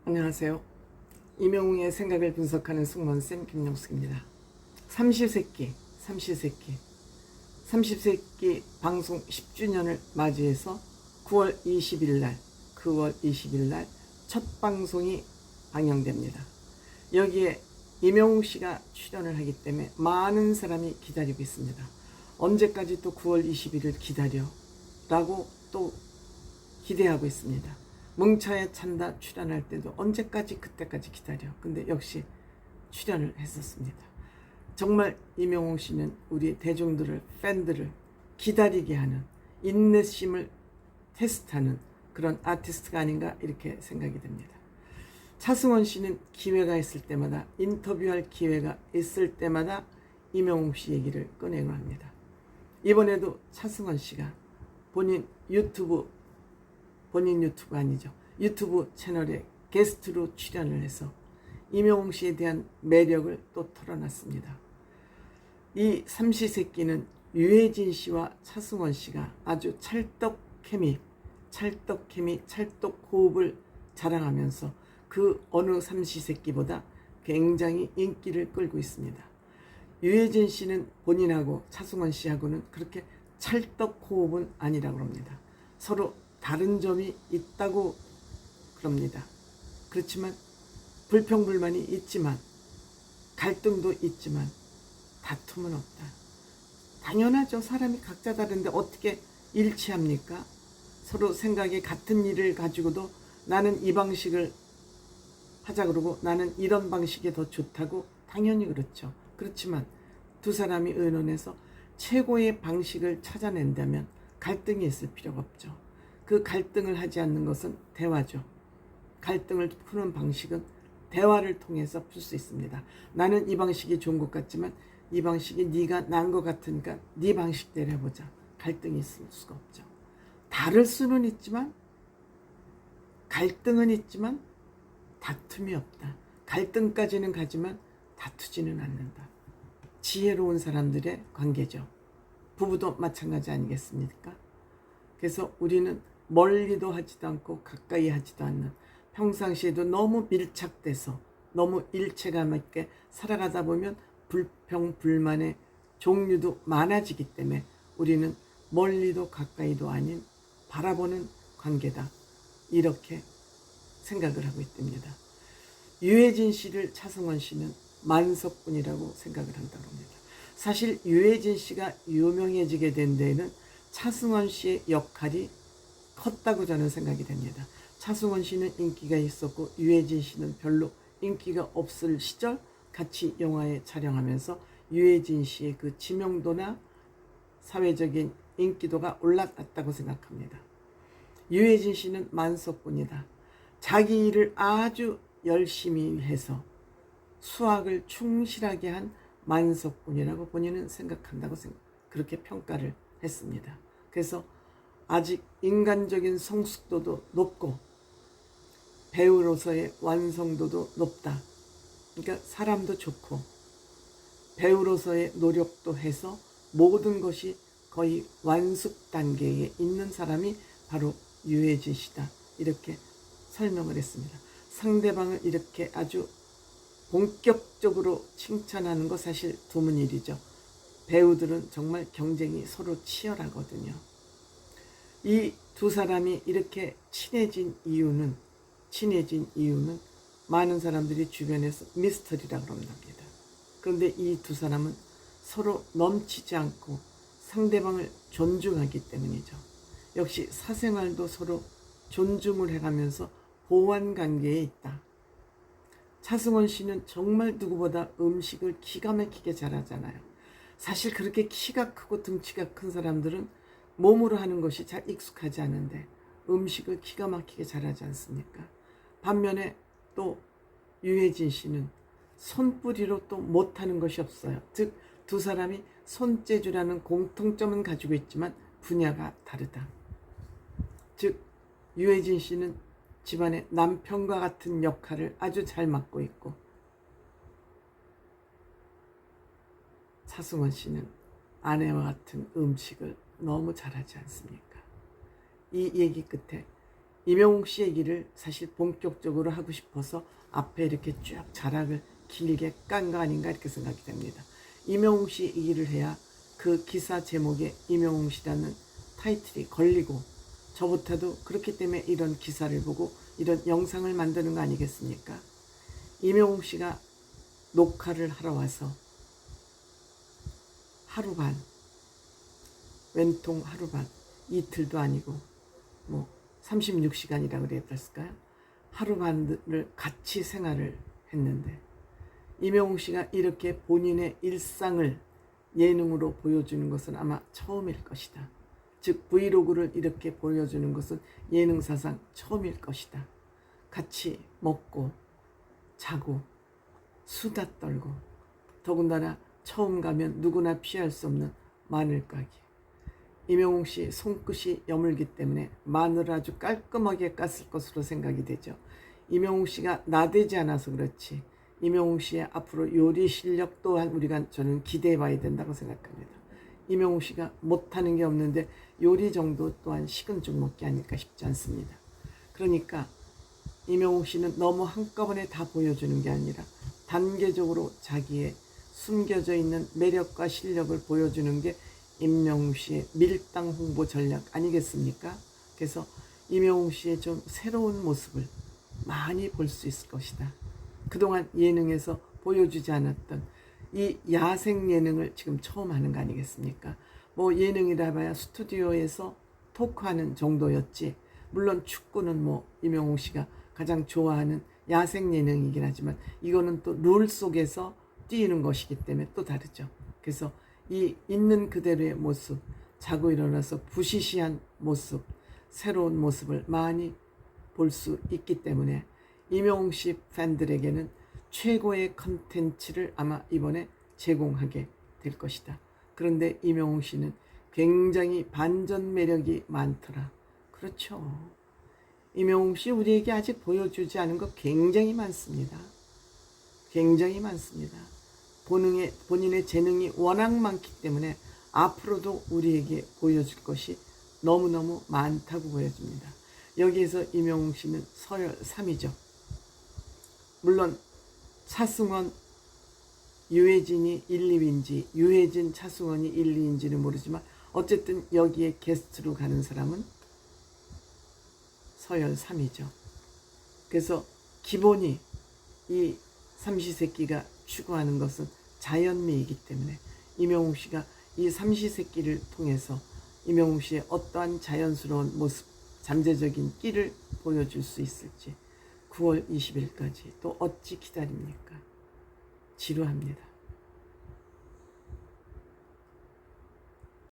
안녕하세요. 이명웅의 생각을 분석하는 승무원쌤 김용숙입니다. 삼시세끼 방송 10주년을 맞이해서 9월 20일 날 첫 방송이 방영됩니다. 여기에 이명웅 씨가 출연을 하기 때문에 많은 사람이 기다리고 있습니다. 언제까지 또 9월 20일을 기다려? 라고 또 기대하고 있습니다. 뭉쳐야 찬다 출연할 때도 언제까지 그때까지 기다려. 근데 역시 출연을 했었습니다. 정말 이명웅 씨는 우리 대중들을, 팬들을 기다리게 하는, 인내심을 테스트하는 그런 아티스트가 아닌가 이렇게 생각이 됩니다. 차승원 씨는 기회가 있을 때마다, 인터뷰할 기회가 있을 때마다 이명웅 씨 얘기를 꺼내고 합니다. 이번에도 차승원 씨가 본인 유튜브 채널에 게스트로 출연을 해서 이명웅 씨에 대한 매력을 또 털어놨습니다. 이 삼시세끼는 유해진 씨와 차승원 씨가 아주 찰떡 호흡을 자랑하면서 그 어느 삼시세끼보다 굉장히 인기를 끌고 있습니다. 유해진 씨는 본인하고 차승원 씨하고는 그렇게 찰떡 호흡은 아니라고 합니다. 서로 다른 점이 있다고 그럽니다. 그렇지만 불평불만이 있지만, 갈등도 있지만 다툼은 없다. 당연하죠. 사람이 각자 다른데 어떻게 일치합니까? 서로 생각이 같은 일을 가지고도 나는 이 방식을 하자 그러고 나는 이런 방식이 더 좋다고, 당연히 그렇죠. 그렇지만 두 사람이 의논해서 최고의 방식을 찾아낸다면 갈등이 있을 필요가 없죠. 그 갈등을 하지 않는 것은 대화죠. 갈등을 푸는 방식은 대화를 통해서 풀 수 있습니다. 나는 이 방식이 좋은 것 같지만 이 방식이 네가 나은 것 같으니까 네 방식대로 해보자. 갈등이 있을 수가 없죠. 다를 수는 있지만, 갈등은 있지만 다툼이 없다. 갈등까지는 가지만 다투지는 않는다. 지혜로운 사람들의 관계죠. 부부도 마찬가지 아니겠습니까? 그래서 우리는 멀리도 하지도 않고 가까이 하지도 않는, 평상시에도 너무 밀착돼서 너무 일체감 있게 살아가다 보면 불평, 불만의 종류도 많아지기 때문에 우리는 멀리도 가까이도 아닌 바라보는 관계다. 이렇게 생각을 하고 있답니다. 유해진 씨를 차승원 씨는 만석군이라고 생각을 한다고 합니다. 사실 유해진 씨가 유명해지게 된 데에는 차승원 씨의 역할이 컸다고 저는 생각이 됩니다. 차승원 씨는 인기가 있었고 유해진 씨는 별로 인기가 없을 시절 같이 영화에 촬영하면서 유해진 씨의 그 지명도나 사회적인 인기도가 올라갔다고 생각합니다. 유해진 씨는 만석군이다. 자기 일을 아주 열심히 해서 수학을 충실하게 한 만석군이라고 본인은 생각한다고 그렇게 평가를 했습니다. 그래서 아직 인간적인 성숙도도 높고 배우로서의 완성도도 높다. 그러니까 사람도 좋고 배우로서의 노력도 해서 모든 것이 거의 완숙 단계에 있는 사람이 바로 유해진 씨다. 이렇게 설명을 했습니다. 상대방을 이렇게 아주 본격적으로 칭찬하는 거 사실 드문 일이죠. 배우들은 정말 경쟁이 서로 치열하거든요. 이 두 사람이 이렇게 친해진 이유는 많은 사람들이 주변에서 미스터리라고 합니다. 그런데 이 두 사람은 서로 넘치지 않고 상대방을 존중하기 때문이죠. 역시 사생활도 서로 존중을 해가면서 보완 관계에 있다. 차승원 씨는 정말 누구보다 음식을 기가 막히게 잘하잖아요. 사실 그렇게 키가 크고 등치가 큰 사람들은 몸으로 하는 것이 잘 익숙하지 않은데 음식을 기가 막히게 잘하지 않습니까? 반면에 또 유해진 씨는 손뿌리로 또 못하는 것이 없어요. 즉 두 사람이 손재주라는 공통점은 가지고 있지만 분야가 다르다. 즉 유해진 씨는 집안의 남편과 같은 역할을 아주 잘 맡고 있고, 차승원 씨는 아내와 같은 음식을 너무 잘하지 않습니까? 이 얘기 끝에 임영웅 씨 얘기를 사실 본격적으로 하고 싶어서 앞에 이렇게 쭉 자락을 길게 깐 거 아닌가 이렇게 생각이 됩니다. 임영웅 씨 얘기를 해야 그 기사 제목에 임영웅 씨라는 타이틀이 걸리고 저부터도 그렇기 때문에 이런 기사를 보고 이런 영상을 만드는 거 아니겠습니까? 임영웅 씨가 녹화를 하러 와서 하루 반, 왼통 하루 반, 이틀도 아니고 뭐 36시간이라고 그랬을까요? 하루 반을 같이 생활을 했는데 임영웅 씨가 이렇게 본인의 일상을 예능으로 보여주는 것은 아마 처음일 것이다. 즉 브이로그를 이렇게 보여주는 것은 예능사상 처음일 것이다. 같이 먹고 자고 수다 떨고 더군다나 처음 가면 누구나 피할 수 없는 마늘 까기. 임영웅 씨 손끝이 여물기 때문에 마늘을 아주 깔끔하게 깠을 것으로 생각이 되죠. 임영웅 씨가 나대지 않아서 그렇지 임영웅 씨의 앞으로 요리 실력 또한 우리가 저는 기대해 봐야 된다고 생각합니다. 임영웅 씨가 못하는 게 없는데 요리 정도 또한 식은 죽 먹기 아닐까 싶지 않습니다. 그러니까 임영웅 씨는 너무 한꺼번에 다 보여주는 게 아니라 단계적으로 자기의 숨겨져 있는 매력과 실력을 보여주는 게 임영웅 씨의 밀당 홍보 전략 아니겠습니까? 그래서 임영웅 씨의 좀 새로운 모습을 많이 볼 수 있을 것이다. 그동안 예능에서 보여주지 않았던 이 야생 예능을 지금 처음 하는 거 아니겠습니까? 뭐 예능이라 봐야 스튜디오에서 토크하는 정도였지. 물론 축구는 뭐 임영웅 씨가 가장 좋아하는 야생 예능이긴 하지만 이거는 또 룰 속에서 뛰는 것이기 때문에 또 다르죠. 그래서 이 있는 그대로의 모습, 자고 일어나서 부시시한 모습, 새로운 모습을 많이 볼 수 있기 때문에 임영웅 씨 팬들에게는 최고의 컨텐츠를 아마 이번에 제공하게 될 것이다. 그런데 임영웅 씨는 굉장히 반전 매력이 많더라. 그렇죠. 임영웅 씨 우리에게 아직 보여주지 않은 것 굉장히 많습니다. 굉장히 많습니다. 본인의 재능이 워낙 많기 때문에 앞으로도 우리에게 보여줄 것이 너무너무 많다고 보여집니다. 여기에서 임영웅 씨는 서열 3위죠. 물론 차승원, 유해진이 1, 2위인지 유해진, 차승원이 1, 2위인지는 모르지만 어쨌든 여기에 게스트로 가는 사람은 서열 3위죠. 그래서 기본이 이 삼시세끼가 추구하는 것은 자연미이기 때문에 임영웅 씨가 이 삼시세끼를 통해서 임영웅 씨의 어떠한 자연스러운 모습, 잠재적인 끼를 보여줄 수 있을지 9월 20일까지 또 어찌 기다립니까? 지루합니다.